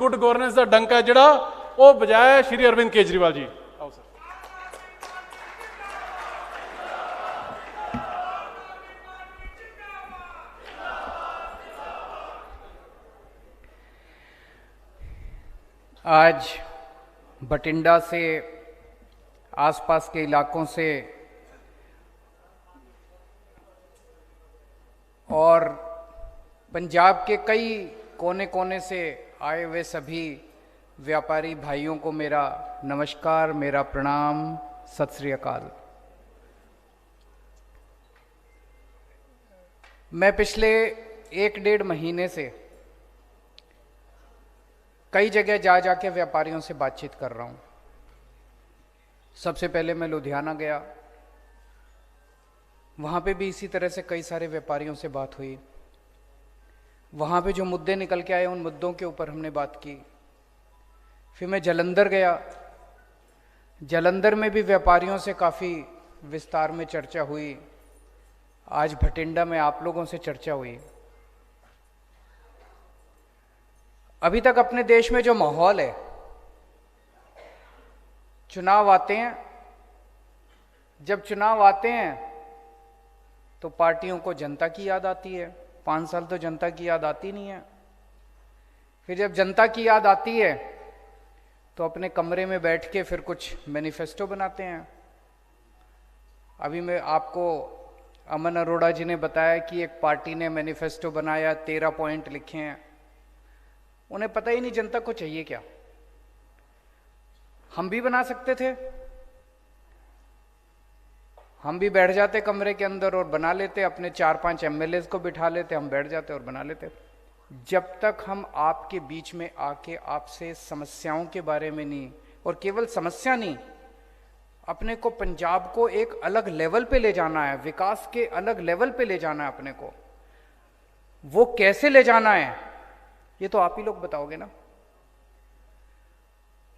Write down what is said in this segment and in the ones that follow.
Good governance का डंका जिहड़ा वो बजाया श्री अरविंद केजरीवाल जी। आओ सर। आज बठिंडा से आसपास के इलाकों से और पंजाब के कई कोने कोने से आए हुए सभी व्यापारी भाइयों को मेरा नमस्कार, मेरा प्रणाम, सत श्री अकाल। मैं पिछले 1-1.5 महीने से कई जगह जा जाके व्यापारियों से बातचीत कर रहा हूं। सबसे पहले मैं लुधियाना गया, वहां पे भी इसी तरह से कई सारे व्यापारियों से बात हुई। वहां पे जो मुद्दे निकल के आए उन मुद्दों के ऊपर हमने बात की। फिर मैं जालंधर गया, जालंधर में भी व्यापारियों से काफ़ी विस्तार में चर्चा हुई। आज बठिंडा में आप लोगों से चर्चा हुई। अभी तक अपने देश में जो माहौल है, चुनाव आते हैं, जब चुनाव आते हैं तो पार्टियों को जनता की याद आती है। 5 साल तो जनता की याद आती नहीं है। फिर जब जनता की याद आती है तो अपने कमरे में बैठ के फिर कुछ मैनिफेस्टो बनाते हैं। अभी मैं आपको अमन अरोड़ा जी ने बताया कि एक पार्टी ने मैनिफेस्टो बनाया, 13 पॉइंट लिखे हैं। उन्हें पता ही नहीं जनता को चाहिए क्या। हम भी बना सकते थे, हम भी बैठ जाते कमरे के अंदर और बना लेते, अपने 4-5 एमएलए को बिठा लेते, हम बैठ जाते और बना लेते। जब तक हम आपके बीच में आके आपसे समस्याओं के बारे में नहीं, और केवल समस्या नहीं, अपने को पंजाब को एक अलग लेवल पे ले जाना है, विकास के अलग लेवल पे ले जाना है अपने को, वो कैसे ले जाना है ये तो आप ही लोग बताओगे ना।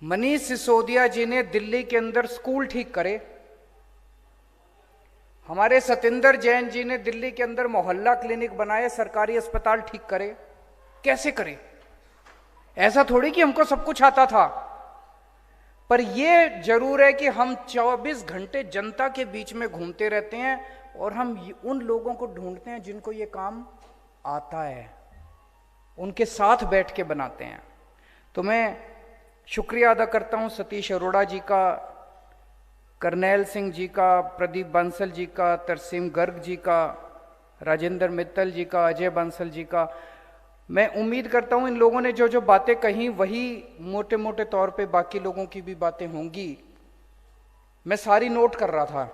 मनीष सिसोदिया जी ने दिल्ली के अंदर स्कूल ठीक करे, हमारे सतेंद्र जैन जी ने दिल्ली के अंदर मोहल्ला क्लिनिक बनाए, सरकारी अस्पताल ठीक करे। कैसे करे? ऐसा थोड़ी कि हमको सब कुछ आता था, पर यह जरूर है कि हम 24 घंटे जनता के बीच में घूमते रहते हैं और हम उन लोगों को ढूंढते हैं जिनको ये काम आता है, उनके साथ बैठ के बनाते हैं। तो मैं शुक्रिया अदा करता हूं सतीश अरोड़ा जी का, करनैल सिंह जी का, प्रदीप बंसल जी का, तरसीम गर्ग जी का, राजेंद्र मित्तल जी का, अजय बंसल जी का। मैं उम्मीद करता हूं इन लोगों ने जो जो बातें कही वही मोटे मोटे तौर पे बाकी लोगों की भी बातें होंगी। मैं सारी नोट कर रहा था।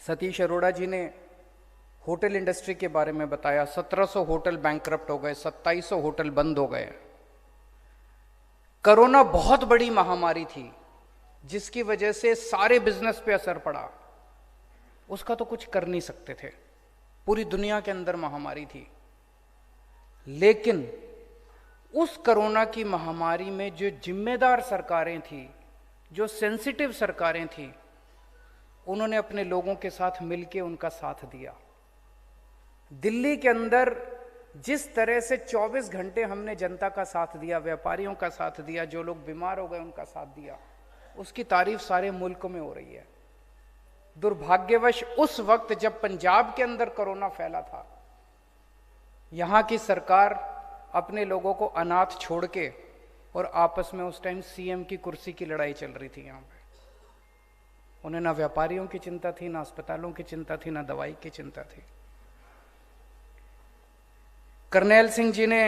सतीश अरोड़ा जी ने होटल इंडस्ट्री के बारे में बताया। 1700 होटल बैंकरप्ट हो गए, 2700 होटल बंद हो गए। कोरोना बहुत बड़ी महामारी थी जिसकी वजह से सारे बिजनेस पे असर पड़ा, उसका तो कुछ कर नहीं सकते थे, पूरी दुनिया के अंदर महामारी थी। लेकिन उस कोरोना की महामारी में जो जिम्मेदार सरकारें थी, जो सेंसिटिव सरकारें थी, उन्होंने अपने लोगों के साथ मिलकर उनका साथ दिया। दिल्ली के अंदर जिस तरह से 24 घंटे हमने जनता का साथ दिया, व्यापारियों का साथ दिया, जो लोग बीमार हो गए उनका साथ दिया, उसकी तारीफ सारे मुल्क में हो रही है। दुर्भाग्यवश उस वक्त जब पंजाब के अंदर कोरोना फैला था, यहां की सरकार अपने लोगों को अनाथ छोड़ के, और आपस में उस टाइम सीएम की कुर्सी की लड़ाई चल रही थी यहां पे। उन्हें ना व्यापारियों की चिंता थी, ना अस्पतालों की चिंता थी, ना दवाई की चिंता थी। करनैल सिंह जी ने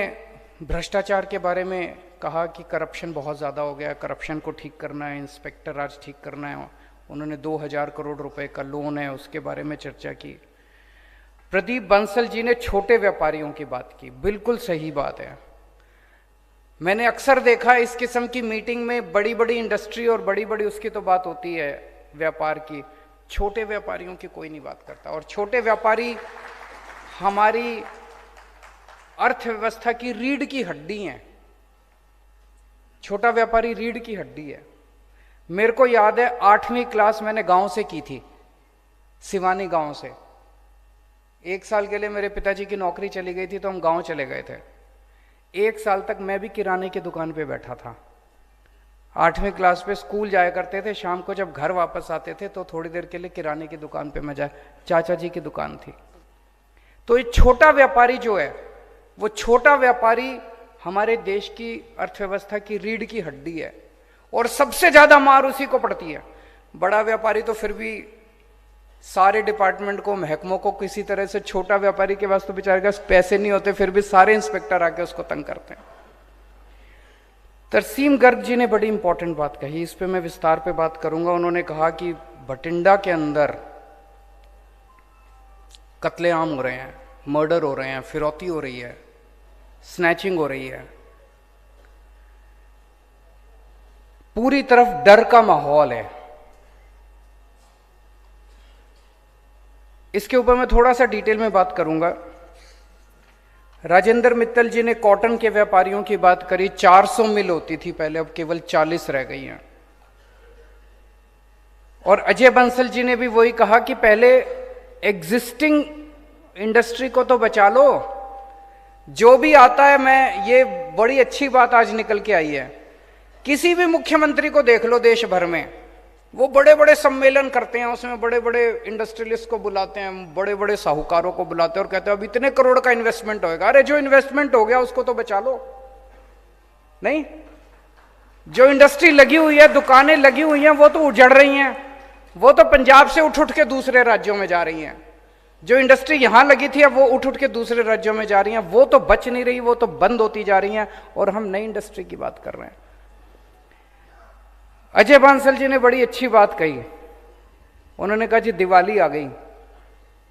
भ्रष्टाचार के बारे में कहा कि करप्शन बहुत ज़्यादा हो गया, करप्शन को ठीक करना है, इंस्पेक्टर राज ठीक करना है। उन्होंने 2000 करोड़ रुपए का लोन है उसके बारे में चर्चा की। प्रदीप बंसल जी ने छोटे व्यापारियों की बात की, बिल्कुल सही बात है। मैंने अक्सर देखा इस किस्म की मीटिंग में बड़ी बड़ी इंडस्ट्री और बड़ी बड़ी उसकी तो बात होती है व्यापार की, छोटे व्यापारियों की कोई नहीं बात करता। और छोटे व्यापारी हमारी अर्थव्यवस्था की रीढ़ की हड्डी हैं। छोटा व्यापारी रीढ़ की हड्डी है। मेरे को याद है 8वीं क्लास मैंने गांव से की थी, सिवानी गांव से। 1 साल के लिए मेरे पिताजी की नौकरी चली गई थी तो हम गांव चले गए थे। 1 साल तक मैं भी किराने की दुकान पे बैठा था। 8वीं क्लास पे स्कूल जाया करते थे, शाम को जब घर वापस आते थे तो थोड़ी देर के लिए किराने की दुकान पे मैं जाए, चाचा जी की दुकान थी। तो ये छोटा व्यापारी जो है, वो छोटा व्यापारी हमारे देश की अर्थव्यवस्था की रीढ़ की हड्डी है, और सबसे ज्यादा मार उसी को पड़ती है। बड़ा व्यापारी तो फिर भी सारे डिपार्टमेंट को, महकमों को किसी तरह से, छोटा व्यापारी के पास तो बेचारे के पास पैसे नहीं होते, फिर भी सारे इंस्पेक्टर आके उसको तंग करते हैं। तरसीम गर्ग जी ने बड़ी इंपॉर्टेंट बात कही, इस पे मैं विस्तार पे बात करूंगा। उन्होंने कहा कि बठिंडा के अंदर कत्लेआम हो रहे हैं, मर्डर हो रहे हैं, फिरौती हो रही है, स्नैचिंग हो रही है, पूरी तरफ डर का माहौल है। इसके ऊपर मैं थोड़ा सा डिटेल में बात करूंगा। राजेंद्र मित्तल जी ने कॉटन के व्यापारियों की बात करी, 400 मिल होती थी पहले, अब केवल 40 रह गई हैं। और अजय बंसल जी ने भी वही कहा कि पहले एग्जिस्टिंग इंडस्ट्री को तो बचा लो, जो भी आता है। मैं, ये बड़ी अच्छी बात आज निकल के आई है, किसी भी मुख्यमंत्री को देख लो देश भर में, वो बड़े बड़े सम्मेलन करते हैं, उसमें बड़े बड़े इंडस्ट्रियलिस्ट को बुलाते हैं, बड़े बड़े साहूकारों को बुलाते हैं और कहते हैं अब इतने करोड़ का इन्वेस्टमेंट होएगा। अरे जो इन्वेस्टमेंट हो गया उसको तो बचा लो। नहीं, जो इंडस्ट्री लगी हुई है, दुकानें लगी हुई हैं, वो तो उजड़ रही हैं, वो तो पंजाब से उठ उठ के दूसरे राज्यों में जा रही हैं। जो इंडस्ट्री यहां लगी थी अब वो उठ उठ के दूसरे राज्यों में जा रही हैं, वो तो बच नहीं रही, वो तो बंद होती जा रही हैं, और हम नई इंडस्ट्री की बात कर रहे हैं। अजय बांसल जी ने बड़ी अच्छी बात कही, उन्होंने कहा जी दिवाली आ गई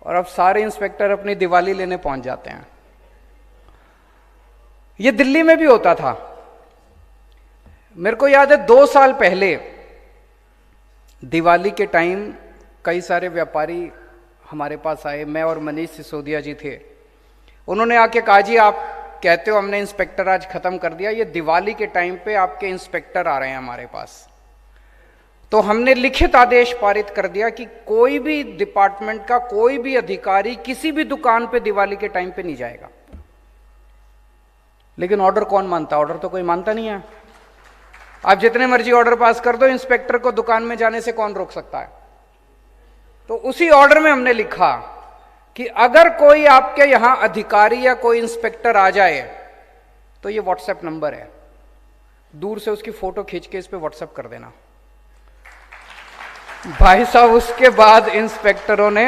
और अब सारे इंस्पेक्टर अपनी दिवाली लेने पहुंच जाते हैं। ये दिल्ली में भी होता था। मेरे को याद है 2 साल पहले दिवाली के टाइम कई सारे व्यापारी हमारे पास आए, मैं और मनीष सिसोदिया जी थे। उन्होंने आके कहा जी आप कहते हो हमने इंस्पेक्टर आज खत्म कर दिया, ये दिवाली के टाइम पे आपके इंस्पेक्टर आ रहे हैं हमारे पास। तो हमने लिखित आदेश पारित कर दिया कि कोई भी डिपार्टमेंट का कोई भी अधिकारी किसी भी दुकान पे दिवाली के टाइम पे नहीं जाएगा। लेकिन ऑर्डर कौन मानता? ऑर्डर तो कोई मानता नहीं है। आप जितने मर्जी ऑर्डर पास कर दो, इंस्पेक्टर को दुकान में जाने से कौन रोक सकता है? तो उसी ऑर्डर में हमने लिखा कि अगर कोई आपके यहां अधिकारी या कोई इंस्पेक्टर आ जाए तो ये व्हाट्सएप नंबर है, दूर से उसकी फोटो खींच के इस पे व्हाट्सएप कर देना। भाई साहब, उसके बाद इंस्पेक्टरों ने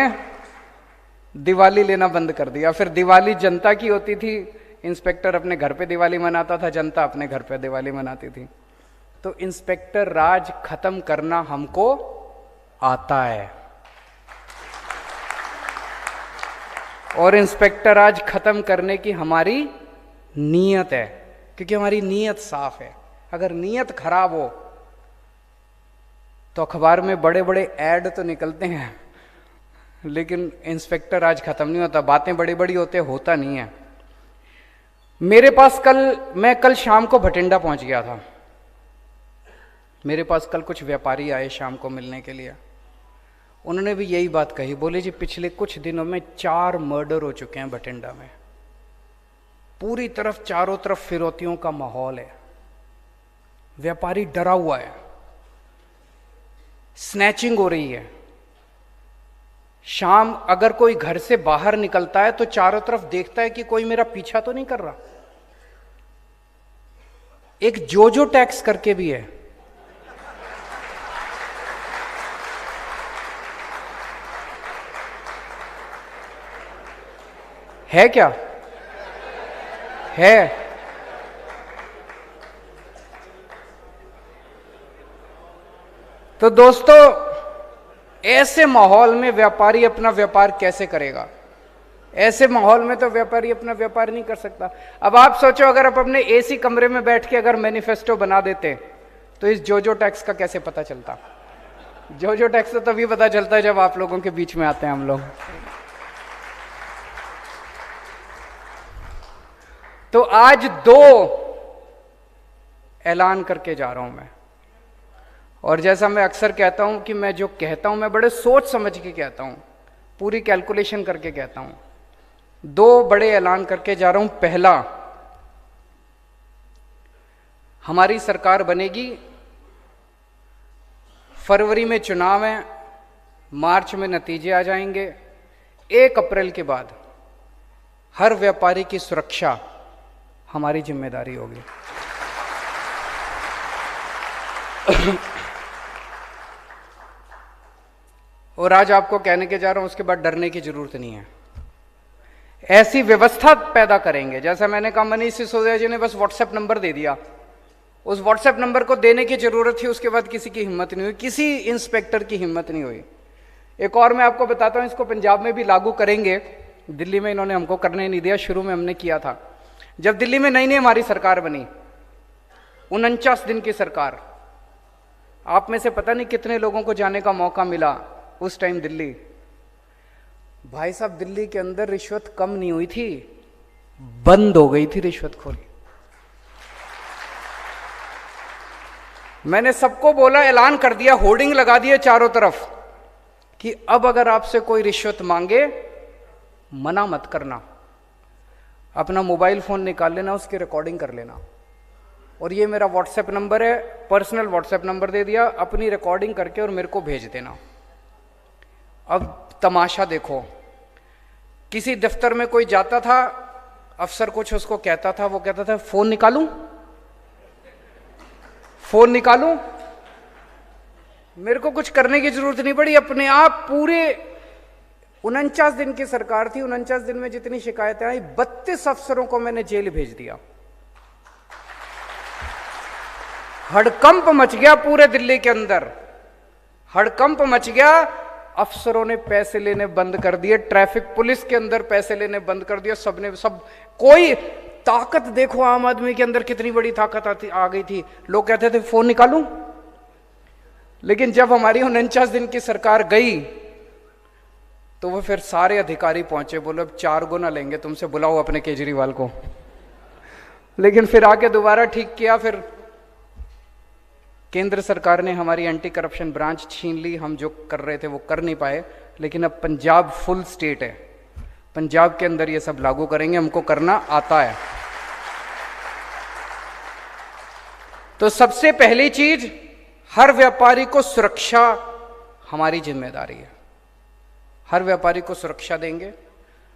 दिवाली लेना बंद कर दिया। फिर दिवाली जनता की होती थी, इंस्पेक्टर अपने घर पे दिवाली मनाता था, जनता अपने घर पे दिवाली मनाती थी। तो इंस्पेक्टर राज खत्म करना हमको आता है, और इंस्पेक्टर राज खत्म करने की हमारी नीयत है, क्योंकि हमारी नीयत साफ है। अगर नीयत खराब हो तो अखबार में बड़े बड़े ऐड तो निकलते हैं, लेकिन इंस्पेक्टर आज खत्म नहीं होता। बातें बड़ी बड़ी होता नहीं है। मेरे पास मैं कल शाम को भटिंडा पहुंच गया था। मेरे पास कल कुछ व्यापारी आए शाम को मिलने के लिए। उन्होंने भी यही बात कही, बोले जी पिछले कुछ दिनों में 4 मर्डर हो चुके हैं भटिंडा में। पूरी तरफ चारों तरफ फिरौतियों का माहौल है, व्यापारी डरा हुआ है, स्नैचिंग हो रही है। शाम अगर कोई घर से बाहर निकलता है तो चारों तरफ देखता है कि कोई मेरा पीछा तो नहीं कर रहा। एक जोजो टैक्स करके भी है क्या? है। तो दोस्तों, ऐसे माहौल में व्यापारी अपना व्यापार कैसे करेगा? ऐसे माहौल में तो व्यापारी अपना व्यापार नहीं कर सकता। अब आप सोचो, अगर आप अपने एसी कमरे में बैठ के अगर मैनिफेस्टो बना देते तो इस जोजो टैक्स का कैसे पता चलता? जोजो टैक्स तो तभी पता चलता है जब आप लोगों के बीच में आते हैं हम लोग। तो आज 2 ऐलान करके जा रहा हूं मैं, और जैसा मैं अक्सर कहता हूं कि मैं जो कहता हूं मैं बड़े सोच समझ के कहता हूं, पूरी कैलकुलेशन करके कहता हूं। 2 बड़े ऐलान करके जा रहा हूं। पहला, हमारी सरकार बनेगी, फरवरी में चुनाव है, मार्च में नतीजे आ जाएंगे। 1 अप्रैल के बाद हर व्यापारी की सुरक्षा हमारी जिम्मेदारी होगी। और आज आपको कहने के जा रहा हूं, उसके बाद डरने की जरूरत नहीं है। ऐसी व्यवस्था पैदा करेंगे, जैसा मैंने कहा मनीष सिसोदिया जी ने बस व्हाट्सएप नंबर दे दिया, उस व्हाट्सएप नंबर को देने की जरूरत थी, उसके बाद किसी की हिम्मत नहीं हुई, किसी इंस्पेक्टर की हिम्मत नहीं हुई। एक और मैं आपको बताता हूं, इसको पंजाब में भी लागू करेंगे। दिल्ली में इन्होंने हमको करने नहीं दिया, शुरू में हमने किया था। जब दिल्ली में नई नई हमारी सरकार बनी, 49 दिन की सरकार, आप में से पता नहीं कितने लोगों को जाने का मौका मिला उस टाइम दिल्ली। भाई साहब, दिल्ली के अंदर रिश्वत कम नहीं हुई थी, बंद हो गई थी रिश्वतखोरी। मैंने सबको बोला, ऐलान कर दिया, होर्डिंग लगा दिए चारों तरफ कि अब अगर आपसे कोई रिश्वत मांगे, मना मत करना, अपना मोबाइल फोन निकाल लेना, उसकी रिकॉर्डिंग कर लेना। और ये मेरा व्हाट्सएप नंबर है, पर्सनल व्हाट्सएप नंबर दे दिया, अपनी रिकॉर्डिंग करके और मेरे को भेज देना। अब तमाशा देखो, किसी दफ्तर में कोई जाता था, अफसर कुछ उसको कहता था, वो कहता था फोन निकालूं, फोन निकालूं। मेरे को कुछ करने की जरूरत नहीं पड़ी, अपने आप पूरे 49 दिन की सरकार थी, 49 दिन में जितनी शिकायतें आई, 32 अफसरों को मैंने जेल भेज दिया। हड़कंप मच गया पूरे दिल्ली के अंदर, हड़कंप मच गया। अफसरों ने पैसे लेने बंद कर दिए, ट्रैफिक पुलिस के अंदर पैसे लेने बंद कर दिया, सबने सब। कोई ताकत देखो आम आदमी के अंदर कितनी बड़ी ताकत आ गई थी। लोग कहते थे फोन निकालूं, लेकिन जब हमारी 49 दिन की सरकार गई तो वो फिर सारे अधिकारी पहुंचे, बोले अब 4 गुना लेंगे तुमसे, बुलाओ अपने केजरीवाल को। लेकिन फिर आके दोबारा ठीक किया, फिर केंद्र सरकार ने हमारी एंटी करप्शन ब्रांच छीन ली, हम जो कर रहे थे वो कर नहीं पाए। लेकिन अब पंजाब फुल स्टेट है, पंजाब के अंदर ये सब लागू करेंगे, हमको करना आता है। तो सबसे पहली चीज, हर व्यापारी को सुरक्षा हमारी जिम्मेदारी है। हर व्यापारी को सुरक्षा देंगे,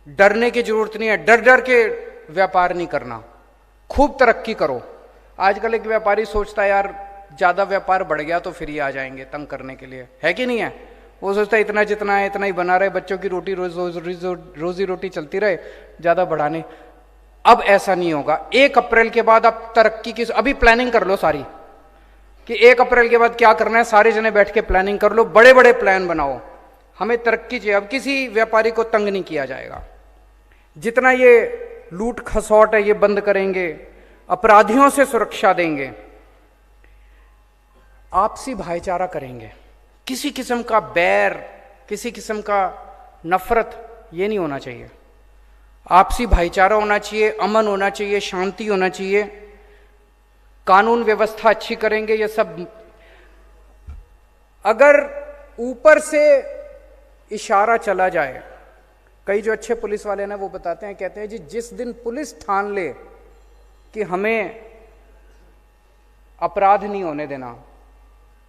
डरने की जरूरत नहीं है, डर डर के व्यापार नहीं करना, खूब तरक्की करो। आजकल एक व्यापारी सोचता है यार ज्यादा व्यापार बढ़ गया तो फिर ये आ जाएंगे तंग करने के लिए, है कि नहीं है? वो सोचता है इतना जितना है इतना ही बना रहे, बच्चों की रोटी रोजी रोटी चलती रहे, ज्यादा बढ़ाने। अब ऐसा नहीं होगा। 1 अप्रैल के बाद आप तरक्की की अभी प्लानिंग कर लो सारी, कि 1 अप्रैल के बाद क्या करना है, सारे जने बैठ के प्लानिंग कर लो, बड़े बड़े प्लान बनाओ। हमें तरक्की चाहिए, अब किसी व्यापारी को तंग नहीं किया जाएगा। जितना ये लूट खसौट है ये बंद करेंगे, अपराधियों से सुरक्षा देंगे, आपसी भाईचारा करेंगे, किसी किस्म का बैर, किसी किस्म का नफरत ये नहीं होना चाहिए। आपसी भाईचारा होना चाहिए, अमन होना चाहिए, शांति होना चाहिए, कानून व्यवस्था अच्छी करेंगे। ये सब अगर ऊपर से इशारा चला जाए, कई जो अच्छे पुलिस वाले ना वो बताते हैं, कहते हैं जी जिस दिन पुलिस ठान ले कि हमें अपराध नहीं होने देना,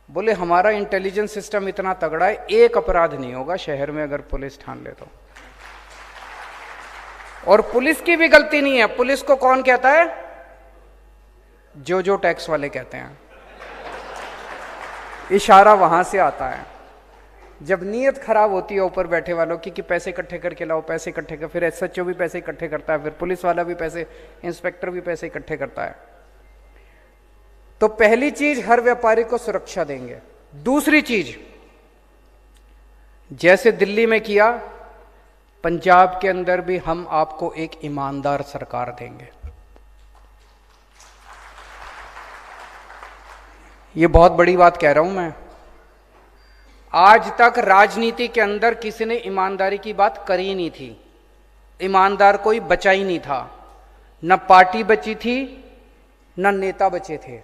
बोले हमारा इंटेलिजेंस सिस्टम इतना तगड़ा है, एक अपराध नहीं होगा शहर में अगर पुलिस ठान ले तो। और पुलिस की भी गलती नहीं है। पुलिस को कौन कहता है? जो टैक्स वाले कहते हैं। इशारा वहां से आता है। जब नीयत खराब होती है ऊपर बैठे वालों की कि पैसे इकट्ठे करके लाओ, पैसे इकट्ठे कर, फिर एसएचओ भी पैसे इकट्ठे करता है, फिर पुलिस वाला भी पैसे, इंस्पेक्टर भी पैसे इकट्ठे करता है। तो पहली चीज, हर व्यापारी को सुरक्षा देंगे। दूसरी चीज, जैसे दिल्ली में किया, पंजाब के अंदर भी हम आपको एक ईमानदार सरकार देंगे। ये बहुत बड़ी बात कह रहा हूं मैं। आज तक राजनीति के अंदर किसी ने ईमानदारी की बात करी नहीं थी। ईमानदार कोई बचा ही नहीं था। न पार्टी बची थी, न नेता बचे थे।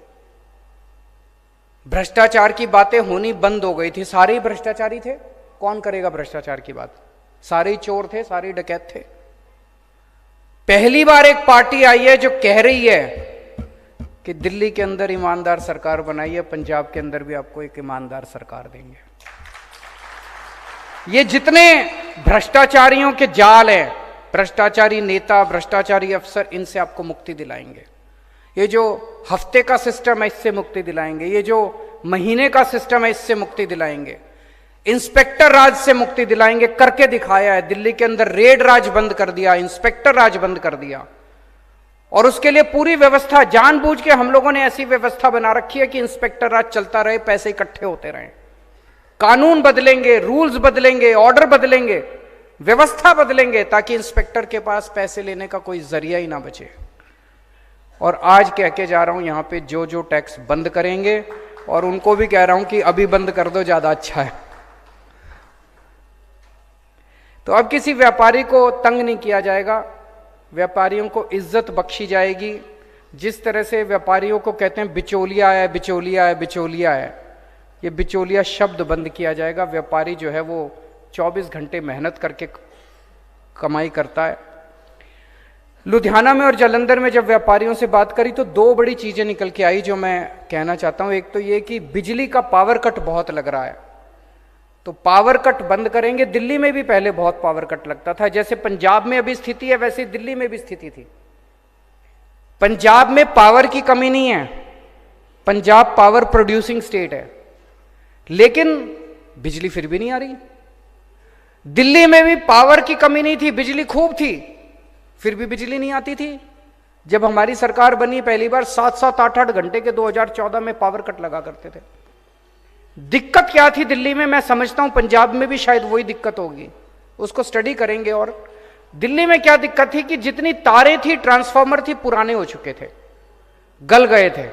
भ्रष्टाचार की बातें होनी बंद हो गई थी। सारे ही भ्रष्टाचारी थे। कौन करेगा भ्रष्टाचार की बात? सारे ही चोर थे, सारे ही डकैत थे। पहली बार एक पार्टी आई है जो कह रही है कि दिल्ली के अंदर ईमानदार सरकार बनाइए, पंजाब के अंदर भी आपको एक ईमानदार सरकार देंगे। ये जितने भ्रष्टाचारियों के जाल हैं, भ्रष्टाचारी नेता, भ्रष्टाचारी अफसर, इनसे आपको मुक्ति दिलाएंगे। ये जो हफ्ते का सिस्टम है इससे मुक्ति दिलाएंगे, ये जो महीने का सिस्टम है इससे मुक्ति दिलाएंगे, इंस्पेक्टर राज से मुक्ति दिलाएंगे। करके दिखाया है, दिल्ली के अंदर रेड राज बंद कर दिया, इंस्पेक्टर राज बंद कर दिया। और उसके लिए पूरी व्यवस्था जानबूझ के हम लोगों ने ऐसी व्यवस्था बना रखी है कि इंस्पेक्टर राज चलता रहे, पैसे इकट्ठे होते रहे। कानून बदलेंगे, रूल्स बदलेंगे, ऑर्डर बदलेंगे, व्यवस्था बदलेंगे, ताकि इंस्पेक्टर के पास पैसे लेने का कोई जरिया ही ना बचे। और आज कह के जा रहा हूं, यहां पे जो जो टैक्स बंद करेंगे, और उनको भी कह रहा हूं कि अभी बंद कर दो, ज्यादा अच्छा है। तो अब किसी व्यापारी को तंग नहीं किया जाएगा, व्यापारियों को इज्जत बख्शी जाएगी। जिस तरह से व्यापारियों को कहते हैं बिचौलिया है, बिचौलिया है, बिचौलिया है, ये बिचौलिया शब्द बंद किया जाएगा। व्यापारी जो है वो 24 घंटे मेहनत करके कमाई करता है। लुधियाना में और जालंधर में जब व्यापारियों से बात करी तो दो बड़ी चीजें निकल के आई जो मैं कहना चाहता हूं। एक तो ये कि बिजली का पावर कट बहुत लग रहा है, तो पावर कट बंद करेंगे। दिल्ली में भी पहले बहुत पावर कट लगता था, जैसे पंजाब में अभी स्थिति है वैसे दिल्ली में भी स्थिति थी। पंजाब में पावर की कमी नहीं है, पंजाब पावर प्रोड्यूसिंग स्टेट है, लेकिन बिजली फिर भी नहीं आ रही। दिल्ली में भी पावर की कमी नहीं थी, बिजली खूब थी, फिर भी बिजली नहीं आती थी। जब हमारी सरकार बनी पहली बार 7-7, 8-8 घंटे के 2014 में पावर कट लगा करते थे। दिक्कत क्या थी दिल्ली में, मैं समझता हूं पंजाब में भी शायद वही दिक्कत होगी, उसको स्टडी करेंगे। और दिल्ली में क्या दिक्कत थी कि जितनी तारें थी, ट्रांसफार्मर थी, पुराने हो चुके थे, गल गए थे।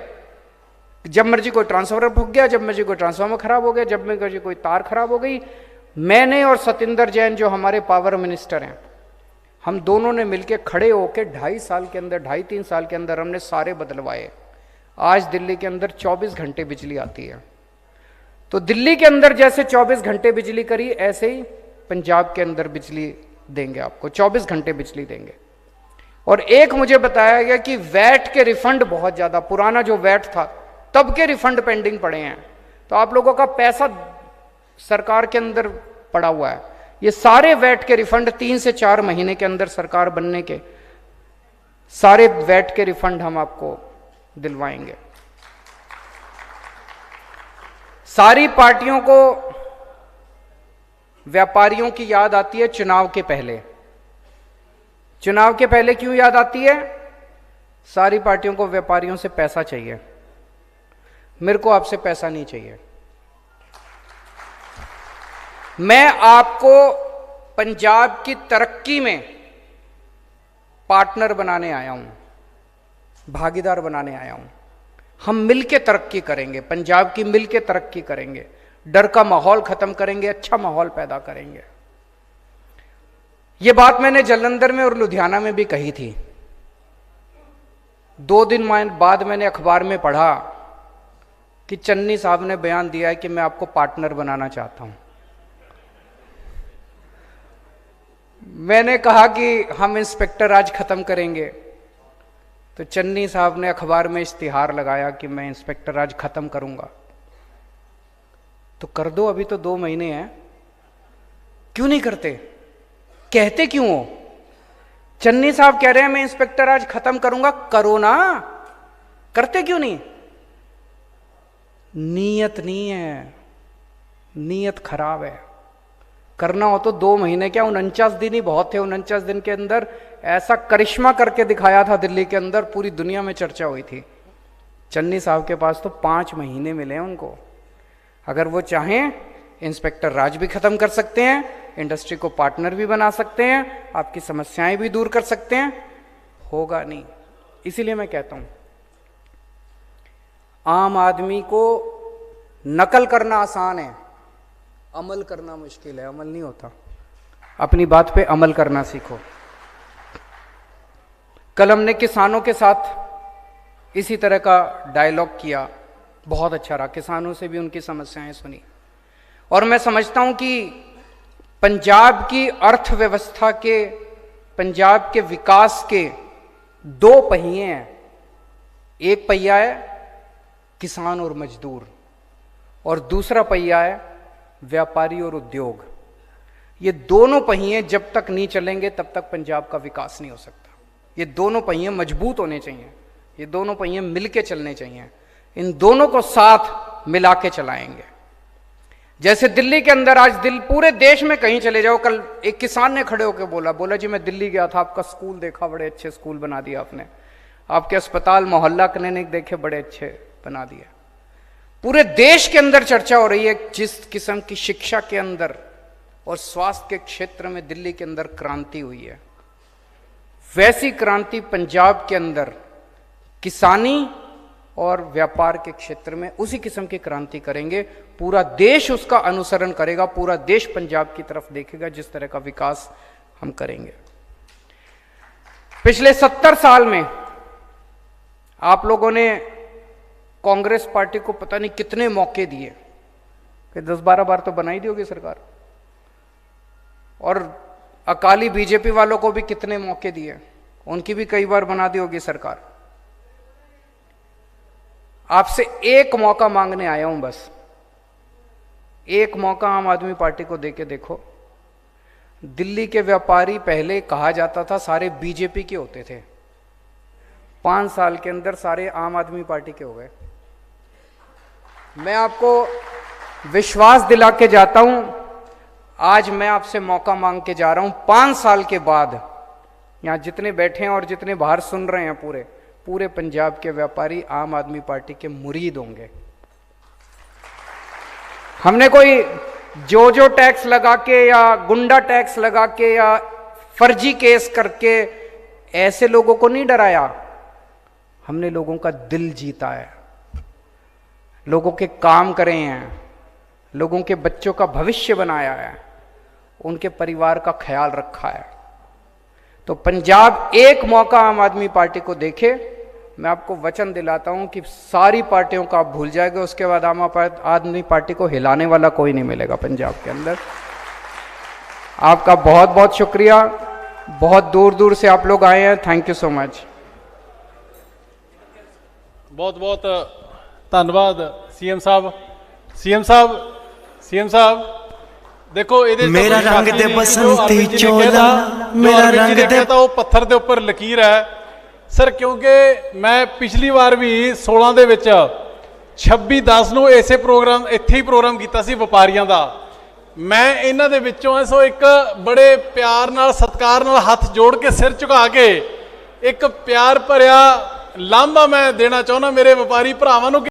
जब मर्जी कोई ट्रांसफार्मर फूक गया, जब मर्जी कोई ट्रांसफार्मर खराब हो गया, जब मर्जी कोई तार खराब हो गई। मैंने और सतिंदर जैन जो हमारे पावर मिनिस्टर हैं, हम दोनों ने मिलकर खड़े होकर 2.5 साल के अंदर, 2.5-3 साल के अंदर हमने सारे बदलवाए। आज दिल्ली के अंदर 24 घंटे बिजली आती है। तो दिल्ली के अंदर जैसे 24 घंटे बिजली करी, ऐसे ही पंजाब के अंदर बिजली देंगे आपको, 24 घंटे बिजली देंगे। और एक मुझे बताया गया कि वैट के रिफंड बहुत ज्यादा, पुराना जो वैट था तब के रिफंड पेंडिंग पड़े हैं। तो आप लोगों का पैसा सरकार के अंदर पड़ा हुआ है, ये सारे वैट के रिफंड 3 से 4 महीने के अंदर सरकार बनने के सारे वैट के रिफंड हम आपको दिलवाएंगे। सारी पार्टियों को व्यापारियों की याद आती है चुनाव के पहले। चुनाव के पहले क्यों याद आती है? सारी पार्टियों को व्यापारियों से पैसा चाहिए, मेरे को आपसे पैसा नहीं चाहिए। मैं आपको पंजाब की तरक्की में पार्टनर बनाने आया हूं, भागीदार बनाने आया हूं। हम मिलके तरक्की करेंगे, पंजाब की मिलके तरक्की करेंगे, डर का माहौल खत्म करेंगे, अच्छा माहौल पैदा करेंगे। यह बात मैंने जालंधर में और लुधियाना में भी कही थी। 2 दिन बाद मैंने अखबार में पढ़ा कि चन्नी साहब ने बयान दिया है कि मैं आपको पार्टनर बनाना चाहता हूं। मैंने कहा कि हम इंस्पेक्टर राज खत्म करेंगे, तो चन्नी साहब ने अखबार में इश्तिहार लगाया कि मैं इंस्पेक्टर राज खत्म करूंगा। तो कर दो, अभी तो 2 महीने हैं, क्यों नहीं करते? कहते क्यों हो? चन्नी साहब कह रहे हैं मैं इंस्पेक्टर राज खत्म करूंगा, करो ना, करते क्यों नहीं? नीयत नहीं है, नीयत खराब है। करना हो तो 2 महीने क्या, 49 दिन ही बहुत थे। 49 दिन के अंदर ऐसा करिश्मा करके दिखाया था दिल्ली के अंदर, पूरी दुनिया में चर्चा हुई थी। चन्नी साहब के पास तो 5 महीने मिले हैं उनको। अगर वो चाहें इंस्पेक्टर राज भी खत्म कर सकते हैं, इंडस्ट्री को पार्टनर भी बना सकते हैं, आपकी समस्याएं भी दूर कर सकते हैं। होगा नहीं, इसीलिए मैं कहता हूं आम आदमी को नकल करना आसान है, अमल करना मुश्किल है। अमल नहीं होता, अपनी बात पे अमल करना सीखो। कल हमने किसानों के साथ इसी तरह का डायलॉग किया, बहुत अच्छा रहा। किसानों से भी उनकी समस्याएं सुनी, और मैं समझता हूं कि पंजाब की अर्थव्यवस्था के, पंजाब के विकास के 2 पहिए हैं। एक पहिया है किसान और मजदूर, और दूसरा पहिया है व्यापारी और उद्योग। ये दोनों पहिए जब तक नहीं चलेंगे तब तक पंजाब का विकास नहीं हो सकता। ये दोनों पहिए मजबूत होने चाहिए, ये दोनों पहिए मिलके चलने चाहिए, इन दोनों को साथ मिला के चलाएंगे। जैसे दिल्ली के अंदर आज पूरे देश में कहीं चले जाओ, कल एक किसान ने खड़े होकर बोला जी मैं दिल्ली गया था, आपका स्कूल देखा, बड़े अच्छे स्कूल बना दिया आपने, आपके अस्पताल मोहल्ला क्लिनिक देखे, बड़े अच्छे बना दिए। पूरे देश के अंदर चर्चा हो रही है जिस किस्म की शिक्षा के अंदर और स्वास्थ्य के क्षेत्र में दिल्ली के अंदर क्रांति हुई है, वैसी क्रांति पंजाब के अंदर किसानी और व्यापार के क्षेत्र में उसी किस्म की क्रांति करेंगे। पूरा देश उसका अनुसरण करेगा, पूरा देश पंजाब की तरफ देखेगा जिस तरह का विकास हम करेंगे। पिछले 70 साल में आप लोगों ने कांग्रेस पार्टी को पता नहीं कितने मौके दिए, कि 10-12 बार तो बनाई दी होगी सरकार, और अकाली बीजेपी वालों को भी कितने मौके दिए, उनकी भी कई बार बना दी होगी सरकार। आपसे एक मौका मांगने आया हूं, बस एक मौका आम आदमी पार्टी को देके देखो। दिल्ली के व्यापारी पहले कहा जाता था सारे बीजेपी के होते थे, 5 साल के अंदर सारे आम आदमी पार्टी के हो गए। मैं आपको विश्वास दिला के जाता हूं, आज मैं आपसे मौका मांग के जा रहा हूं, 5 साल के बाद यहां जितने बैठे हैं और जितने बाहर सुन रहे हैं, पूरे पंजाब के व्यापारी आम आदमी पार्टी के मुरीद होंगे। हमने कोई जो टैक्स लगा के या गुंडा टैक्स लगा के या फर्जी केस करके ऐसे लोगों को नहीं डराया, हमने लोगों का दिल जीता है, लोगों के काम करे हैं, लोगों के बच्चों का भविष्य बनाया है, उनके परिवार का ख्याल रखा है। तो पंजाब एक मौका आम आदमी पार्टी को देखे, मैं आपको वचन दिलाता हूं कि सारी पार्टियों का आप भूल जाएंगे, उसके बाद आम आदमी पार्टी को हिलाने वाला कोई नहीं मिलेगा पंजाब के अंदर। आपका बहुत बहुत शुक्रिया, बहुत दूर दूर से आप लोग आए हैं, थैंक यू सो मच। बहुत बहुत धन्यवाद सीएम साहब। सीएम साहब देखो, मेरा रंग दे बसंती चोला, मेरा रंग दे वो पत्थर ਦੇ ਉੱਪਰ ਲਕੀਰ ਹੈ सर, क्योंकि मैं पिछली बार भी 16 ਦੇ ਵਿੱਚ 26/10 ਨੂੰ ਇਸੇ ਪ੍ਰੋਗਰਾਮ ਇੱਥੇ ਹੀ ਪ੍ਰੋਗਰਾਮ ਕੀਤਾ ਸੀ ਵਪਾਰੀਆਂ ਦਾ। ਮੈਂ ਇਹਨਾਂ ਦੇ ਵਿੱਚੋਂ ਐ ਸੋ ਇੱਕ ਬੜੇ ਪਿਆਰ ਨਾਲ ਸਤਿਕਾਰ ਨਾਲ ਹੱਥ ਜੋੜ ਕੇ ਸਿਰ ਝੁਕਾ ਕੇ ਇੱਕ ਪਿਆਰ ਭਰਿਆ ਲਾਂਭਾ ਮੈਂ ਦੇਣਾ ਚਾਹੁੰਦਾ ਮੇਰੇ ਵਪਾਰੀ ਭਰਾਵਾਂ ਨੂੰ।